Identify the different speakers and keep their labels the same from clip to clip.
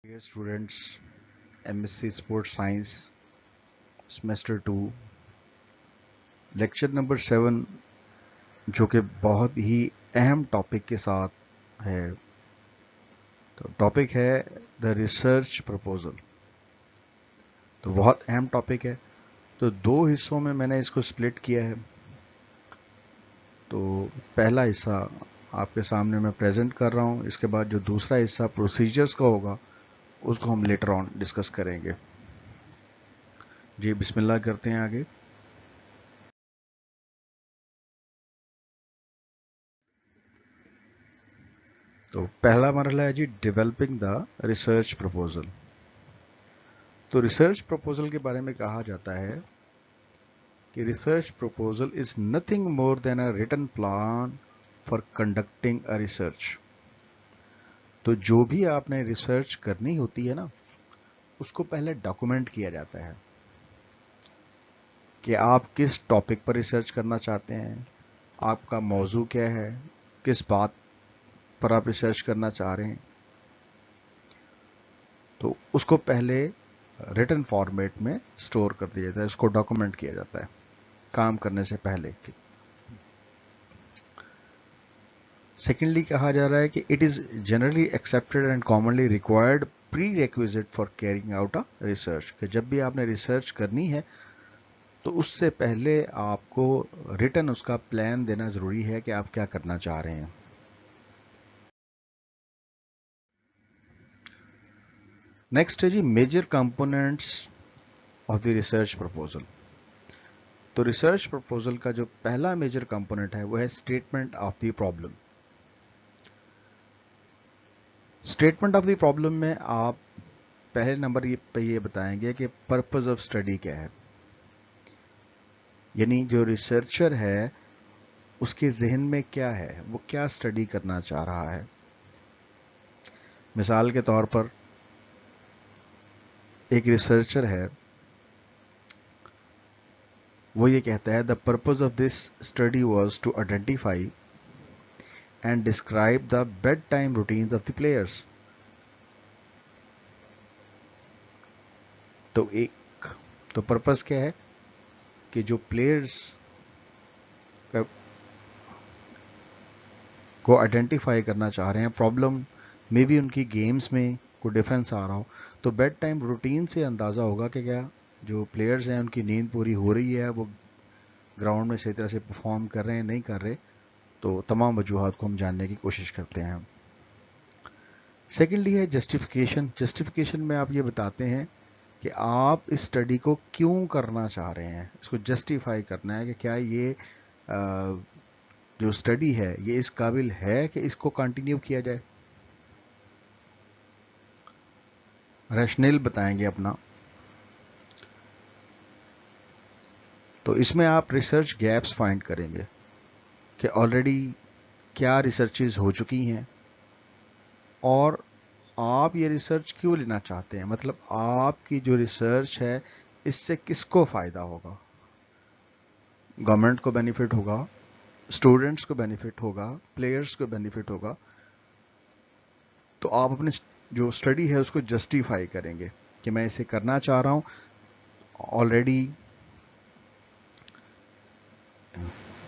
Speaker 1: Dear students, MSc Sports Science, Semester 2, lecture number 7 जो कि बहुत ही अहम टॉपिक के साथ है। तो टॉपिक है द रिसर्च प्रपोजल। तो बहुत अहम टॉपिक है। तो दो हिस्सों में मैंने इसको स्प्लिट किया है। तो पहला हिस्सा आपके सामने मैं प्रेजेंट कर रहा हूँ। इसके बाद जो दूसरा हिस्सा प्रोसीजर्स का होगा उसको हम लेटर ऑन डिस्कस करेंगे। जी बिस्मिल्लाह करते हैं आगे। तो पहला मरहला है जी डेवलपिंग द रिसर्च प्रपोजल। तो रिसर्च प्रपोजल के बारे में कहा जाता है कि research proposal is nothing more than a written plan for conducting a research. तो जो भी आपने रिसर्च करनी होती है ना, उसको पहले डॉक्यूमेंट किया जाता है कि आप किस टॉपिक पर रिसर्च करना चाहते हैं, आपका मौजू क्या है, किस बात पर आप रिसर्च करना चाह रहे हैं। तो उसको पहले रिटन फॉर्मेट में स्टोर कर दिया जाता है, उसको डॉक्यूमेंट किया जाता है काम करने से पहले। सेकेंडली कहा जा रहा है कि it is generally accepted and commonly required pre requisite for carrying out a research. कि जब भी आपने रिसर्च करनी है तो उससे पहले आपको रिटन उसका प्लान देना जरूरी है कि आप क्या करना चाह रहे हैं। नेक्स्ट है जी major components of the research proposal. तो रिसर्च प्रपोजल का जो पहला मेजर कंपोनेंट है वो है statement of the problem. Statement of the problem में आप पहले नंबर पे ये बताएंगे कि पर्पस ऑफ स्टडी क्या है, यानी जो रिसर्चर है उसके जहन में क्या है, वो क्या स्टडी करना चाह रहा है। मिसाल के तौर पर एक रिसर्चर है, वो ये कहता है the purpose of this study was to identify and describe the bedtime routines of the players. तो पर्पस क्या है कि जो प्लेयर्स को आइडेंटिफाई करना चाह रहे हैं, प्रॉब्लम में भी उनकी गेम्स में कोई डिफरेंस आ रहा हो, तो बेड टाइम रूटीन से अंदाज़ा होगा कि क्या जो प्लेयर्स हैं उनकी नींद पूरी हो रही है, वो ग्राउंड में सही तरह से परफॉर्म कर रहे हैं नहीं कर रहे। तो तमाम वजूहात को हम जानने की कोशिश करते हैं। सेकेंडली है जस्टिफिकेशन। जस्टिफिकेशन में आप ये बताते हैं कि आप इस स्टडी को क्यों करना चाह रहे हैं, इसको जस्टिफाई करना है कि क्या ये जो स्टडी है ये इस काबिल है कि इसको कंटिन्यू किया जाए। रैशनल बताएंगे अपना। तो इसमें आप रिसर्च गैप्स फाइंड करेंगे कि ऑलरेडी क्या रिसर्चेज हो चुकी हैं और आप ये रिसर्च क्यों लेना चाहते हैं, मतलब आपकी जो रिसर्च है इससे किसको फायदा होगा। गवर्नमेंट को बेनिफिट होगा, स्टूडेंट्स को बेनिफिट होगा, प्लेयर्स को बेनिफिट होगा। तो आप अपनी जो स्टडी है उसको जस्टिफाई करेंगे कि मैं इसे करना चाह रहा हूं। ऑलरेडी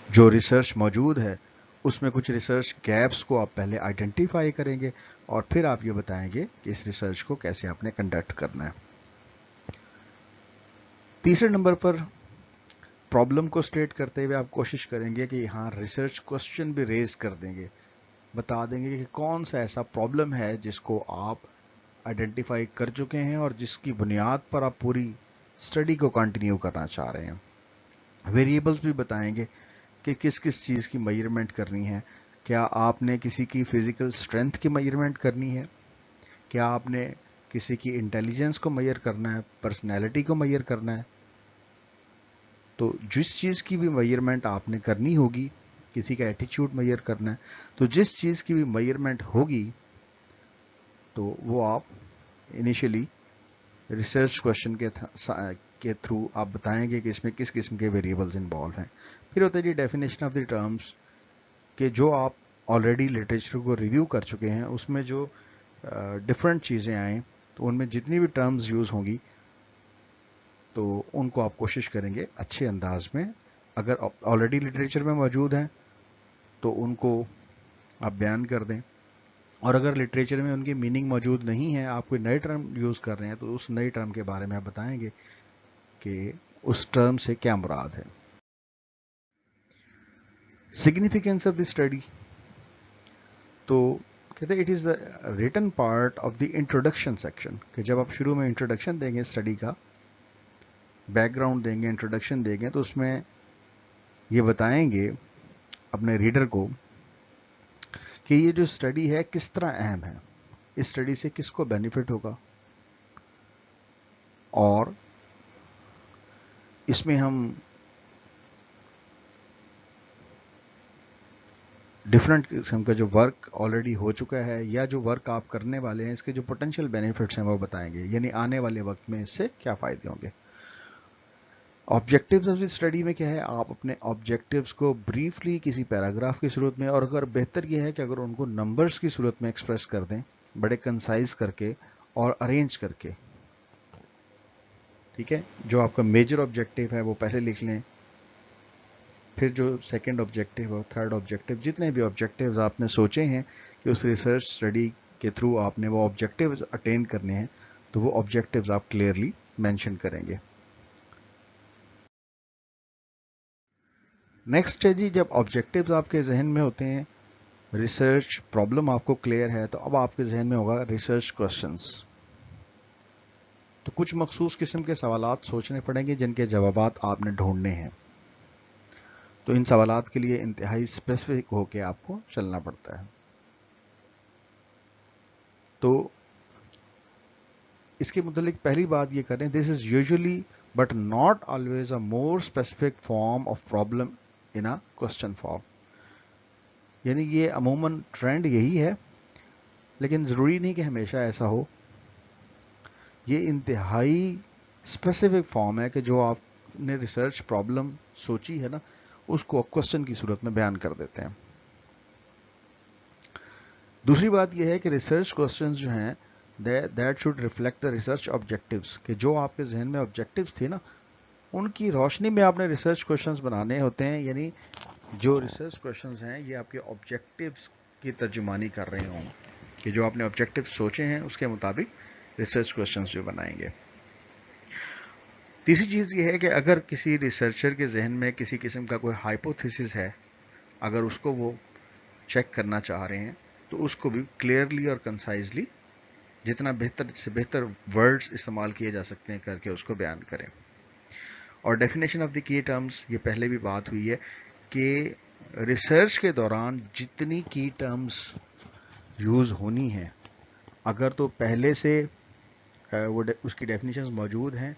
Speaker 1: जो रिसर्च मौजूद है उसमें कुछ रिसर्च गैप्स को आप पहले आइडेंटिफाई करेंगे और फिर आप ये बताएंगे कि इस रिसर्च को कैसे आपने कंडक्ट करना है। तीसरे नंबर पर प्रॉब्लम को स्टेट करते हुए आप कोशिश करेंगे कि हाँ रिसर्च क्वेश्चन भी रेज कर देंगे, बता देंगे कि कौन सा ऐसा प्रॉब्लम है जिसको आप आइडेंटिफाई कर चुके हैं और जिसकी बुनियाद पर आप पूरी स्टडी को कंटिन्यू करना चाह रहे हैं। वेरिएबल्स भी बताएंगे कि किस किस चीज़ की मेजरमेंट करनी है। क्या आपने किसी की फिजिकल स्ट्रेंथ की मेजरमेंट करनी है, क्या आपने किसी की इंटेलिजेंस को मेजर करना है, पर्सनैलिटी को मेजर करना है। तो जिस चीज़ की भी मेजरमेंट आपने करनी होगी, किसी का एटीट्यूड मेजर करना है, तो जिस चीज़ की भी मेजरमेंट होगी तो वो आप इनिशियली रिसर्च क्वेश्चन के थ्रू आप बताएंगे कि इसमें किस किस्म के वेरिएबल्स इन्वॉल्व हैं। फिर होता है जी डेफिनेशन ऑफ द टर्म्स, कि जो आप ऑलरेडी लिटरेचर को रिव्यू कर चुके हैं उसमें जो डिफरेंट चीज़ें आएँ तो उनमें जितनी भी टर्म्स यूज होंगी तो उनको आप कोशिश करेंगे अच्छे अंदाज में, अगर ऑलरेडी लिटरेचर में मौजूद हैं तो उनको आप बयान कर दें, और अगर लिटरेचर में उनकी मीनिंग मौजूद नहीं है, आप कोई नए टर्म यूज कर रहे हैं, तो उस नई टर्म के बारे में आप बताएंगे कि उस टर्म से क्या मुराद है। सिग्निफिकेंस ऑफ द स्टडी, तो कहते हैं it is the written part of the introduction section, कि जब आप शुरू में इंट्रोडक्शन देंगे, स्टडी का बैकग्राउंड देंगे, इंट्रोडक्शन देंगे, तो उसमें ये बताएंगे अपने रीडर को कि ये जो स्टडी है किस तरह अहम है, इस स्टडी से किसको बेनिफिट होगा, और इसमें हम डिफरेंट किस्म का जो वर्क ऑलरेडी हो चुका है या जो वर्क आप करने वाले हैं, इसके जो पोटेंशियल बेनिफिट्स हैं वो बताएंगे, यानी आने वाले वक्त में इससे क्या फायदे होंगे। ऑब्जेक्टिव्स ऑफ स्टडी में क्या है, आप अपने ऑब्जेक्टिव्स को ब्रीफली किसी पैराग्राफ की सूरत में, और अगर बेहतर यह है कि अगर उनको नंबर्स की सूरत में एक्सप्रेस कर दें, बड़े कंसाइज करके और अरेंज करके, ठीक है। जो आपका मेजर ऑब्जेक्टिव है वो पहले लिख लें, फिर जो सेकंड ऑब्जेक्टिव और थर्ड ऑब्जेक्टिव, जितने भी ऑब्जेक्टिव्स आपने सोचे हैं कि उस रिसर्च स्टडी के थ्रू आपने वो ऑब्जेक्टिव्स अटेन करने हैं, तो वो ऑब्जेक्टिव्स आप क्लियरली मेंशन करेंगे। नेक्स्ट है जी, जब ऑब्जेक्टिव्स आपके जहन में होते हैं, रिसर्च प्रॉब्लम आपको क्लियर है, तो अब आपके जहन में होगा रिसर्च क्वेश्चंस। तो कुछ मखसूस किस्म के सवालात सोचने पड़ेंगे जिनके जवाबात आपने ढूंढने हैं। तो इन सवालात के लिए इंतहाई स्पेसिफिक होकर आपको चलना पड़ता है। तो इसके मुतालिक पहली बात ये करें, this is usually but not always a more specific form of problem in a question form. यानी ये अमूमन ट्रेंड यही है, लेकिन जरूरी नहीं कि हमेशा ऐसा हो। ये इंतहाई स्पेसिफिक फॉर्म है कि जो आपने रिसर्च प्रॉब्लम सोची है ना, उसको क्वेश्चन की सूरत में बयान कर देते हैं। दूसरी बात यह है कि रिसर्च क्वेश्चंस जो हैं that should reflect the research objectives, कि जो आपके जहन में ऑब्जेक्टिव्स थे ना, उनकी रोशनी में आपने रिसर्च क्वेश्चंस बनाने होते हैं। यानी जो रिसर्च क्वेश्चंस हैं ये आपके ऑब्जेक्टिव्स की तर्जुमानी कर रहे हों, कि जो आपने ऑब्जेक्टिव्स सोचे हैं उसके मुताबिक रिसर्च क्वेश्चंस जो बनाएंगे। तीसरी चीज़ ये है कि अगर किसी रिसर्चर के जहन में किसी किस्म का कोई हाइपोथेसिस है, अगर उसको वो चेक करना चाह रहे हैं, तो उसको भी क्लियरली और कंसाइजली जितना बेहतर से बेहतर वर्ड्स इस्तेमाल किए जा सकते हैं करके उसको बयान करें। और definition of the key terms, ये पहले भी बात हुई है कि रिसर्च के दौरान जितनी की टर्म्स यूज़ होनी है, अगर तो पहले से वो उसकी डेफिनेशंस मौजूद हैं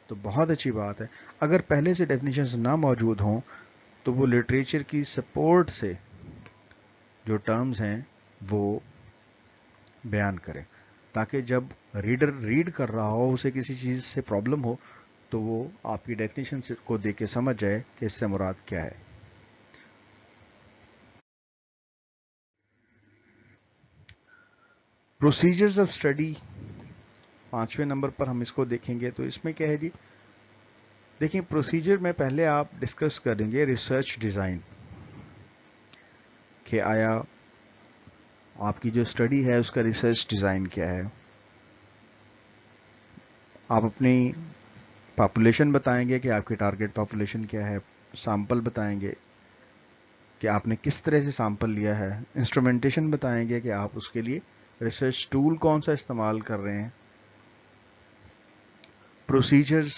Speaker 1: तो बहुत अच्छी बात है। अगर पहले से डेफिनेशंस ना मौजूद हों तो वो लिटरेचर की सपोर्ट से जो टर्म्स हैं वो बयान करें, ताकि जब रीडर रीड कर रहा हो, उसे किसी चीज़ से प्रॉब्लम हो, तो वो आपकी डेफिनेशन को देख के समझ जाए कि इससे मुराद क्या है। प्रोसीजर्स ऑफ स्टडी, 5वें नंबर पर हम इसको देखेंगे। तो इसमें क्या है जी, देखिए प्रोसीजर में पहले आप डिस्कस करेंगे रिसर्च डिज़ाइन, कि आया आपकी जो स्टडी है उसका रिसर्च डिज़ाइन क्या है। आप अपनी पॉपुलेशन बताएंगे कि आपकी टारगेट पॉपुलेशन क्या है, सैंपल बताएंगे कि आपने किस तरह से सैंपल लिया है, इंस्ट्रूमेंटेशन बताएंगे कि आप उसके लिए रिसर्च टूल कौन सा इस्तेमाल कर रहे हैं, प्रोसीजर्स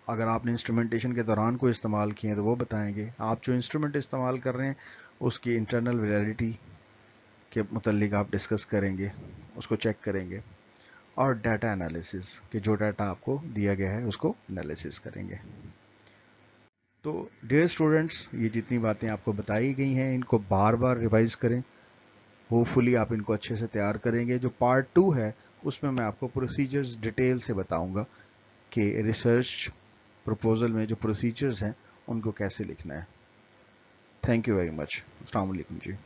Speaker 1: अगर आपने इंस्ट्रूमेंटेशन के दौरान कोई इस्तेमाल किए हैं तो वो बताएंगे, आप जो इंस्ट्रूमेंट इस्तेमाल कर रहे हैं उसकी इंटरनल वैलिडिटी के मुतालिक आप डिस्कस करेंगे, उसको चेक करेंगे, और डाटा एनालिसिस, कि जो डाटा आपको दिया गया है उसको एनालिसिस करेंगे। तो डियर स्टूडेंट्स, ये जितनी बातें आपको बताई गई हैं इनको बार बार रिवाइज करें, होपफुली आप इनको अच्छे से तैयार करेंगे। जो पार्ट 2 है उसमें मैं आपको प्रोसीजर्स डिटेल से बताऊंगा कि रिसर्च प्रपोजल में जो प्रोसीजर्स हैं उनको कैसे लिखना है। Thank you very much. अस्सलाम वालेकुम जी।